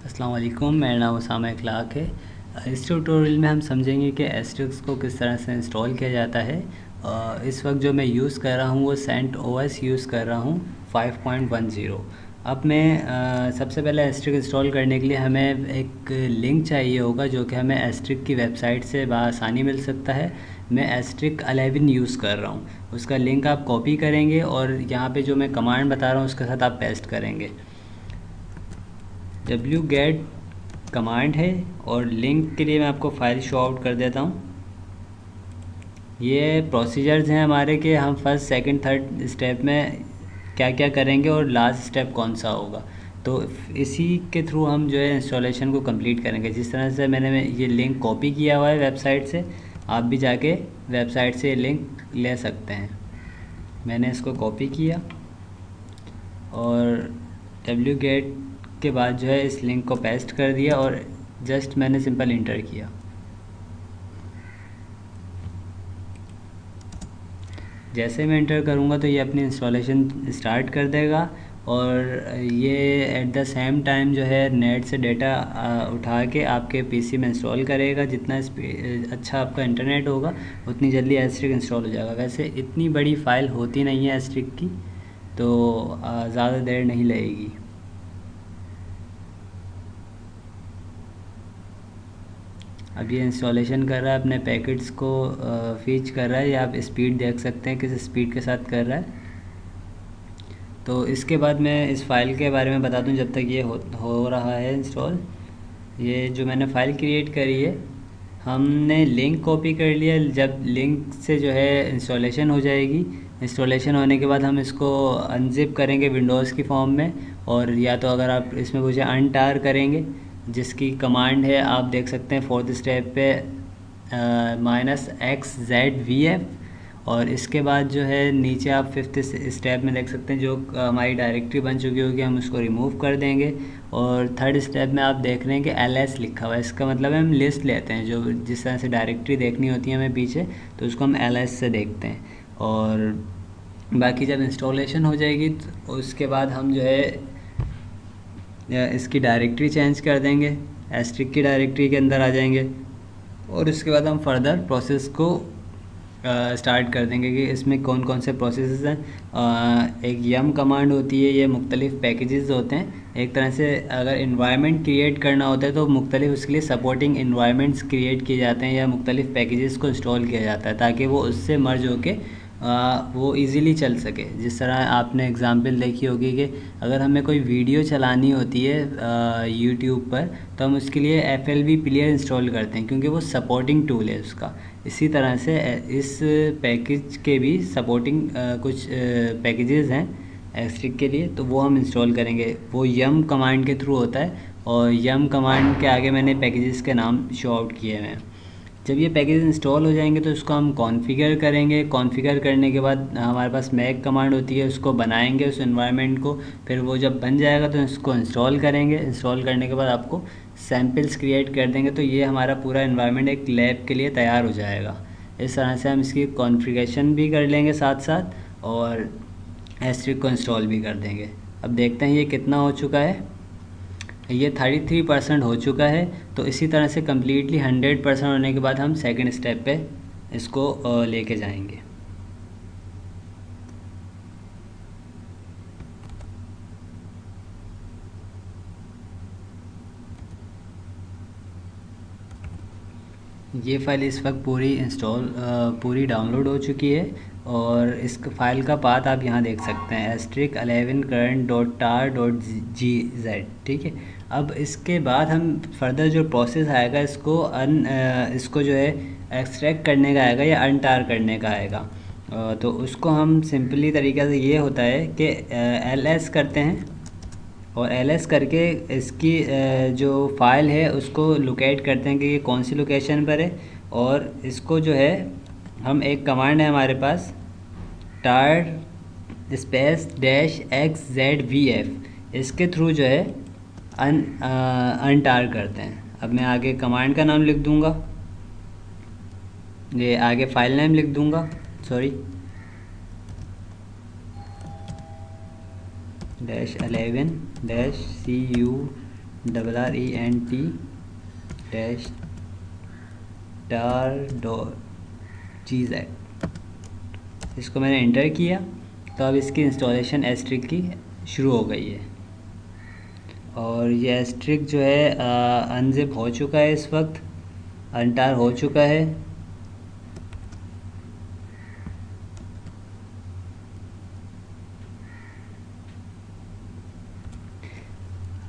अस्सलाम वालेकुम, मेरा नाम उसामा इखलाक है। इस ट्यूटोरियल में हम समझेंगे कि एस्ट्रिक्स को किस तरह से इंस्टॉल किया जाता है। इस वक्त जो मैं यूज़ कर रहा हूँ वो सेंट ओएस यूज़ कर रहा हूँ 5.10। अब मैं सबसे पहले एस्ट्रिक इंस्टॉल करने के लिए हमें एक लिंक चाहिए होगा जो कि हमें एस्ट्रिक की वेबसाइट से बआसानी मिल सकता है। मैं एस्ट्रिक 11 यूज़ कर रहा हूँ, उसका लिंक आप कॉपी करेंगे और यहाँ पे जो मैं कमांड बता रहा हूँ उसके साथ आप पेस्ट करेंगे। wget कमांड है और लिंक के लिए मैं आपको फ़ाइल शो आउट कर देता हूँ। ये प्रोसीजर्स हैं हमारे कि हम फर्स्ट सेकंड थर्ड स्टेप में क्या क्या करेंगे और लास्ट स्टेप कौन सा होगा। तो इसी के थ्रू हम जो है इंस्टॉलेशन को कंप्लीट करेंगे। जिस तरह से मैंने ये लिंक कॉपी किया हुआ है वेबसाइट से, आप भी जाके वेबसाइट से ये लिंक ले सकते हैं। मैंने इसको कॉपी किया और wget के बाद जो है इस लिंक को पेस्ट कर दिया और जस्ट मैंने सिंपल इंटर किया। जैसे मैं इंटर करूँगा तो ये अपनी इंस्टॉलेशन स्टार्ट कर देगा और ये एट द सेम टाइम जो है नेट से डेटा उठा के आपके पीसी में इंस्टॉल करेगा। जितना अच्छा आपका इंटरनेट होगा उतनी जल्दी एस्ट्रिक इंस्टॉल हो जाएगा। वैसे इतनी बड़ी फ़ाइल होती नहीं है एस्ट्रिक की, तो ज़्यादा देर नहीं लगेगी। अब ये इंस्टॉलेशन कर रहा है, अपने पैकेट्स को फीच कर रहा है। या आप स्पीड देख सकते हैं किस स्पीड के साथ कर रहा है। तो इसके बाद मैं इस फ़ाइल के बारे में बता दूं जब तक ये हो रहा है इंस्टॉल। ये जो मैंने फ़ाइल क्रिएट करी है, हमने लिंक कॉपी कर लिया। जब लिंक से जो है इंस्टॉलेशन हो जाएगी, इंस्टॉलेशन होने के बाद हम इसको अनजिप करेंगे विंडोज़ की फॉर्म में। और या तो अगर आप इसमें मुझे अनटार करेंगे, जिसकी कमांड है आप देख सकते हैं फोर्थ स्टेप पे -XZVF। और इसके बाद जो है नीचे आप फिफ्थ स्टेप में देख सकते हैं जो हमारी डायरेक्टरी बन चुकी होगी, हम उसको रिमूव कर देंगे। और थर्ड स्टेप में आप देख रहे हैं कि LS लिखा हुआ है। इसका मतलब है हम लिस्ट लेते हैं, जो जिस तरह से डायरेक्टरी देखनी होती है हमें पीछे, तो उसको हम LS से देखते हैं। और बाकी जब इंस्टॉलेशन हो जाएगी तो उसके बाद हम जो है इसकी डायरेक्टरी चेंज कर देंगे, एस्ट्रिक की डायरेक्टरी के अंदर आ जाएंगे। और उसके बाद हम फर्दर प्रोसेस को स्टार्ट कर देंगे कि इसमें कौन कौन से प्रोसेस हैं। एक यम कमांड होती है, ये मुख्तलिफ़ पैकेजेस होते हैं। एक तरह से अगर इन्वायरमेंट क्रिएट करना होता है तो मुख्तलिफ उसके लिए सपोर्टिंग इन्वायरमेंट्स क्रिएट किए जाते हैं या मुख्तलिफ़ पैकेजेस को इंस्टॉल किया जाता है ताकि वो उससे मर्ज होके वो इजीली चल सके। जिस तरह आपने एग्जांपल देखी होगी कि अगर हमें कोई वीडियो चलानी होती है यूट्यूब पर, तो हम उसके लिए FLV प्लेयर इंस्टॉल करते हैं क्योंकि वो सपोर्टिंग टूल है उसका। इसी तरह से इस पैकेज के भी सपोर्टिंग कुछ पैकेजेस हैं एस्ट्रिक के लिए, तो वो हम इंस्टॉल करेंगे। वो यम कमांड के थ्रू होता है और यम कमांड के आगे मैंने पैकेजेस के नाम शो आउट किए हुए हैं। जब ये पैकेज इंस्टॉल हो जाएंगे तो इसको हम कॉन्फ़िगर करेंगे। कॉन्फ़िगर करने के बाद हमारे पास मैक कमांड होती है, उसको बनाएंगे उस एनवायरनमेंट को। फिर वो जब बन जाएगा तो इसको इंस्टॉल करेंगे। इंस्टॉल करने के बाद आपको सैम्पल्स क्रिएट कर देंगे, तो ये हमारा पूरा एनवायरनमेंट एक लैब के लिए तैयार हो जाएगा। इस तरह से हम इसकी कॉन्फ़िगरेशन भी कर लेंगे साथ साथ और एस्ट्रिक को इंस्टॉल भी कर देंगे। अब देखते हैं ये कितना हो चुका है। ये 33% हो चुका है। तो इसी तरह से कम्प्लीटली 100% होने के बाद हम सेकंड स्टेप पे इसको लेके जाएंगे। ये फ़ाइल इस वक्त पूरी डाउनलोड हो चुकी है और इस फ़ाइल का पाथ आप यहाँ देख सकते हैं *11 current.tar.gz। ठीक है। अब इसके बाद हम फर्दर जो प्रोसेस आएगा इसको जो है एक्सट्रैक्ट करने का आएगा या अनटार करने का आएगा। तो उसको हम सिंपली तरीक़े से ये होता है कि LS करते हैं और LS करके इसकी जो फ़ाइल है उसको लोकेट करते हैं कि ये कौन सी लोकेशन पर है। और इसको जो है हम एक कमांड है हमारे पास tar --XZVF, इसके थ्रू जो है अनटार करते हैं। अब मैं आगे कमांड का नाम लिख दूंगा, ये आगे फ़ाइल नेम लिख दूंगा, sorry -11-cu RRENT dash tar dot gz। इसको मैंने इंटर किया तो अब इसकी इंस्टॉलेशन एस्ट्रिक की शुरू हो गई है। और ये एस्ट्रिक जो है अनजिप हो चुका है, इस वक्त अनटार हो चुका है।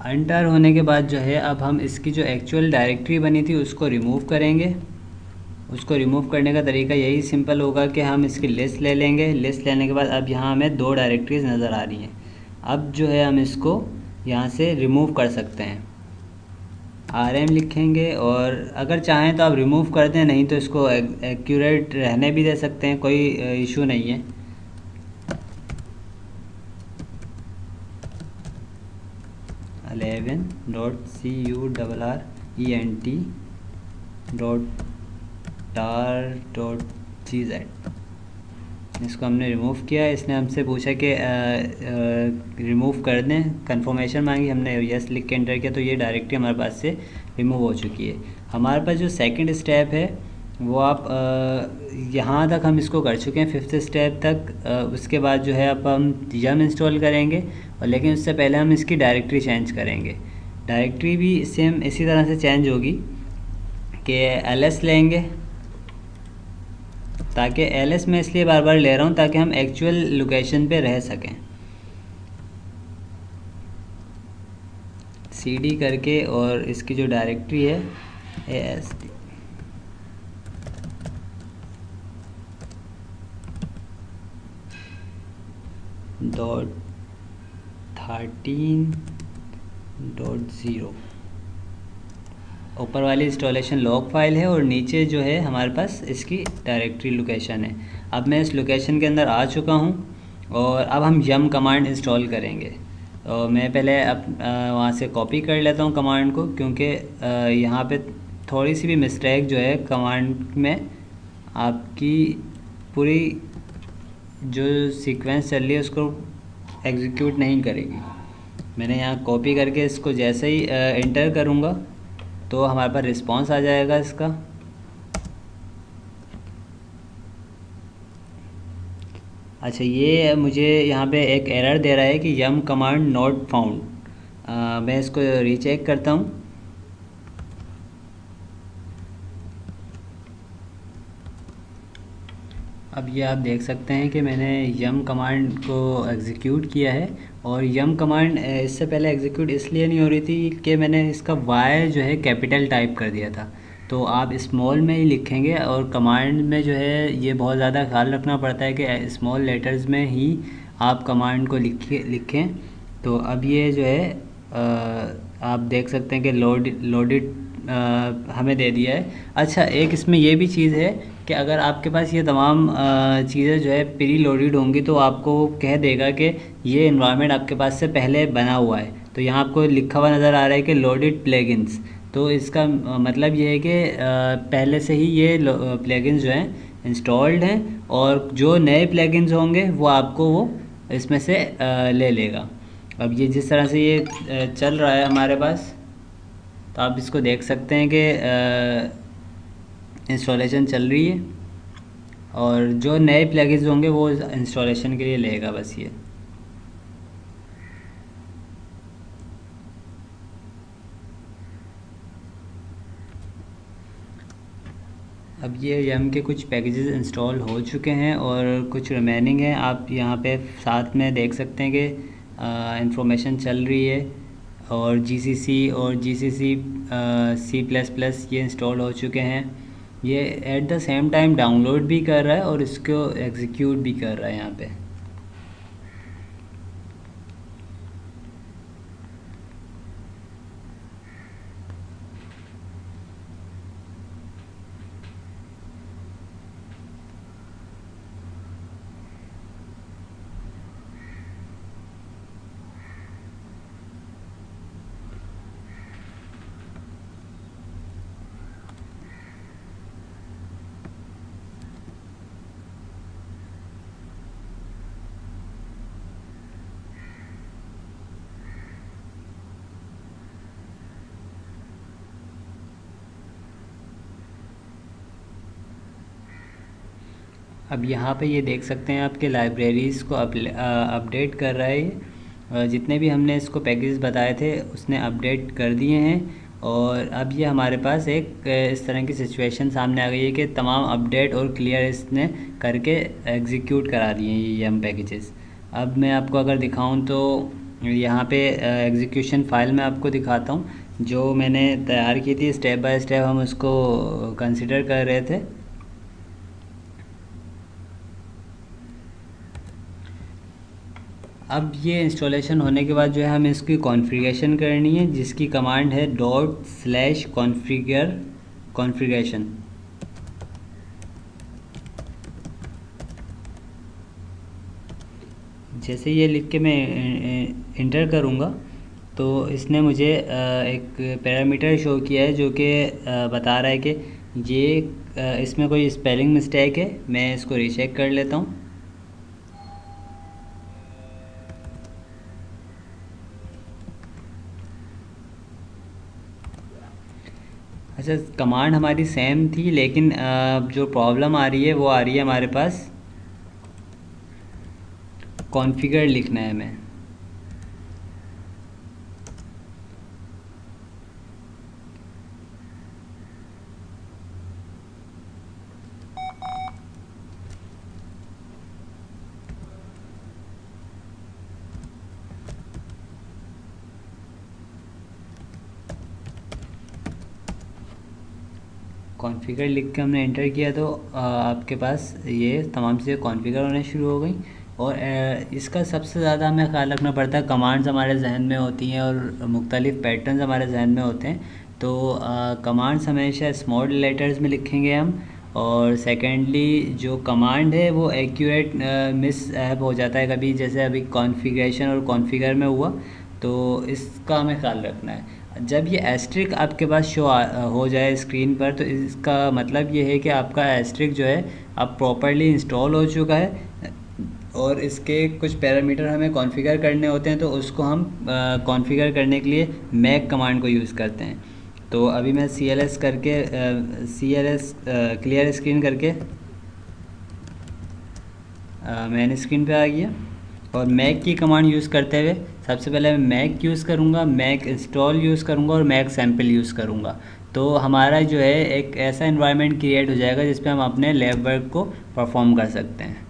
अनटार होने के बाद जो है अब हम इसकी जो एक्चुअल डायरेक्टरी बनी थी उसको रिमूव करेंगे। उसको रिमूव करने का तरीका यही सिंपल होगा कि हम इसकी लिस्ट ले लेंगे। लिस्ट लेने के बाद अब यहाँ हमें 2 डायरेक्टरीज नज़र आ रही हैं। अब जो है हम इसको यहाँ से रिमूव कर सकते हैं। RM लिखेंगे और अगर चाहें तो आप रिमूव कर दें, नहीं तो इसको एक्यूरेट रहने भी दे सकते हैं, कोई इशू नहीं है। $11.CURRENT.tar.gz इसको हमने रिमूव किया। इसने हमसे पूछा कि रिमूव कर दें, कंफर्मेशन मांगी, हमने यस लिख के एंटर किया तो ये डायरेक्टरी हमारे पास से रिमूव हो चुकी है। हमारे पास जो सेकंड स्टेप है वो आप यहाँ तक हम इसको कर चुके हैं, 5th स्टेप तक। उसके बाद जो है अब हम यम इंस्टॉल करेंगे, और लेकिन उससे पहले हम इसकी डायरेक्टरी चेंज करेंगे। डायरेक्टरी भी सेम इसी तरह से चेंज होगी कि ls लेंगे, ताकि ls में इसलिए बार बार ले रहा हूँ ताकि हम एक्चुअल लोकेशन पे रह सकें। cd करके और इसकी जो डायरेक्टरी है ASD .13.0 ऊपर वाली इंस्टॉलेशन लॉग फाइल है और नीचे जो है हमारे पास इसकी डायरेक्टरी लोकेशन है। अब मैं इस लोकेशन के अंदर आ चुका हूँ और अब हम यम कमांड इंस्टॉल करेंगे। और मैं पहले अब वहाँ से कॉपी कर लेता हूँ कमांड को, क्योंकि यहाँ पे थोड़ी सी भी मिस्टेक जो है कमांड में आपकी पूरी जो सीक्वेंस चल रही है उसको एग्जीक्यूट नहीं करेगी। मैंने यहाँ कॉपी करके इसको जैसे ही एंटर करूँगा तो हमारे पास रिस्पांस आ जाएगा इसका। अच्छा, ये मुझे यहाँ पे एक एरर दे रहा है कि यम कमांड नॉट फाउंड। मैं इसको रीचेक करता हूँ। अब ये आप देख सकते हैं कि मैंने यम कमांड को एग्जीक्यूट किया है। और यम कमांड इससे पहले एग्जीक्यूट इसलिए नहीं हो रही थी कि मैंने इसका y जो है कैपिटल टाइप कर दिया था। तो आप स्मॉल में ही लिखेंगे, और कमांड में जो है ये बहुत ज़्यादा ख्याल रखना पड़ता है कि स्मॉल लेटर्स में ही आप कमांड को लिखें। तो अब ये जो है आप देख सकते हैं कि लोडेड हमें दे दिया है। अच्छा, एक इसमें ये भी चीज़ है कि अगर आपके पास ये तमाम चीज़ें जो है प्री लोडेड होंगी तो आपको कह देगा कि ये इन्वायरमेंट आपके पास से पहले बना हुआ है। तो यहाँ आपको लिखा हुआ नज़र आ रहा है कि लोडेड प्लगइन्स, तो इसका मतलब ये है कि पहले से ही ये प्लगइन्स जो हैं इंस्टॉल्ड हैं, और जो नए प्लगइन्स होंगे वो आपको वो इसमें से ले लेगा। अब ये जिस तरह से ये चल रहा है हमारे पास, तो आप इसको देख सकते हैं कि इंस्टॉलेशन चल रही है, और जो नए प्लगइन्स होंगे वो इंस्टॉलेशन के लिए लेगा बस ये। अब ये यम के कुछ पैकेजेस इंस्टॉल हो चुके हैं और कुछ रिमेनिंग हैं। आप यहाँ पे साथ में देख सकते हैं कि इंफॉर्मेशन चल रही है, और GCC और GCC C++ ये इंस्टॉल हो चुके हैं। ये at the same time download भी कर रहा है और इसको एग्जीक्यूट भी कर रहा है यहाँ पे। अब यहाँ पे ये देख सकते हैं आपके लाइब्रेरीज़ को अपडेट कर रहा है ये। जितने भी हमने इसको पैकेज बताए थे उसने अपडेट कर दिए हैं। और अब ये हमारे पास एक इस तरह की सिचुएशन सामने आ गई है कि तमाम अपडेट और क्लियर इसने करके एग्जीक्यूट करा दिए हैं ये हम पैकेजेस। अब मैं आपको अगर दिखाऊं तो यहाँ पे एग्जीक्यूशन फ़ाइल मैं आपको दिखाता हूँ जो मैंने तैयार की थी। स्टेप बाय स्टेप हम उसको कंसिडर कर रहे थे। अब ये इंस्टॉलेशन होने के बाद जो है हमें इसकी कॉन्फ़िगरेशन करनी है, जिसकी कमांड है ./configure-configuration। जैसे ये लिख के मैं इंटर करूँगा तो इसने मुझे एक पैरामीटर शो किया है जो कि बता रहा है कि ये इसमें कोई स्पेलिंग मिस्टेक है। मैं इसको रीचेक कर लेता हूँ। अच्छा, कमांड हमारी सेम थी लेकिन जो प्रॉब्लम आ रही है वो आ रही है हमारे पास कॉन्फ़िगर लिखना है हमें। कॉन्फ़िगर लिख के हमने इंटर किया तो आपके पास ये तमाम चीज़ें कॉन्फ़िगर होने शुरू हो गई। और इसका सबसे ज़्यादा हमें ख्याल रखना पड़ता है, कमांड्स हमारे जहन में होती हैं और मुख्तलिफ़ पैटर्न्स हमारे जहन में होते हैं। तो कमांड्स हमेशा स्मॉल लेटर्स में लिखेंगे हम। और सेकेंडली जो कमांड है वो एक्यूरेट मिस ऐप हो जाता है कभी, जैसे अभी कॉन्फ़िगरेशन और कॉन्फ़िगर में हुआ, तो इसका हमें ख्याल रखना है। जब ये एस्ट्रिक आपके पास शो हो जाए स्क्रीन पर तो इसका मतलब ये है कि आपका एस्ट्रिक जो है अब प्रॉपर्ली इंस्टॉल हो चुका है और इसके कुछ पैरामीटर हमें कॉन्फ़िगर करने होते हैं, तो उसको हम कॉन्फ़िगर करने के लिए मैक कमांड को यूज़ करते हैं। तो अभी मैं CLS करके CLS क्लियर स्क्रीन करके मैंने स्क्रीन पे आ गया। और मैक की कमांड यूज़ करते हुए सबसे पहले मैं मैक यूज़ करूँगा, मैक इंस्टॉल यूज़ करूँगा और मैक सैम्पल यूज़ करूँगा। तो हमारा जो है एक ऐसा इन्वायरमेंट क्रिएट हो जाएगा जिस पे हम अपने लैब वर्क को परफॉर्म कर सकते हैं।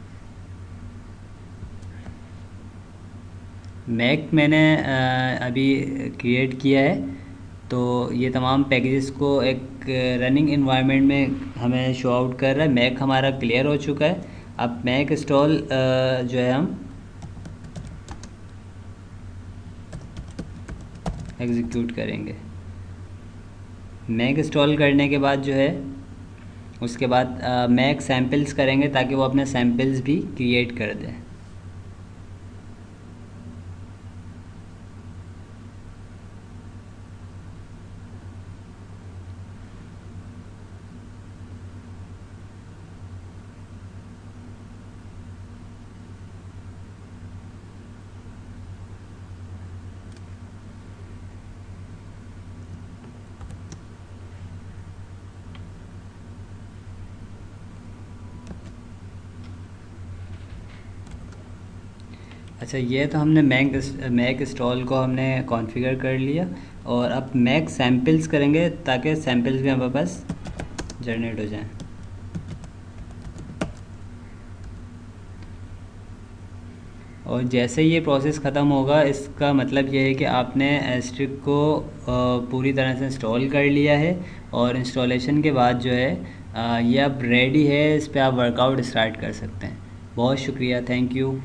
मैक मैंने अभी क्रिएट किया है। तो ये तमाम पैकेजेस को एक रनिंग इन्वायरमेंट में हमें शो आउट कर रहा है। मैक हमारा क्लियर हो चुका है। अब मैक इंस्टॉल जो है हम एग्जीक्यूट करेंगे। मैक इंस्टॉल करने के बाद जो है उसके बाद मैक सैम्पल्स करेंगे ताकि वो अपने सैम्पल्स भी क्रिएट कर दें। अच्छा, ये तो हमने मैक इंस्टॉल को हमने कॉन्फ़िगर कर लिया और अब मैक सैम्पल्स करेंगे ताकि सैम्पल्स भी हमारे पास जनरेट हो जाएं। और जैसे ये प्रोसेस ख़त्म होगा इसका मतलब ये है कि आपने एस्ट्रिक को पूरी तरह से इंस्टॉल कर लिया है। और इंस्टॉलेशन के बाद जो है ये अब रेडी है, इस पर आप वर्कआउट स्टार्ट कर सकते हैं। बहुत शुक्रिया, थैंक यू।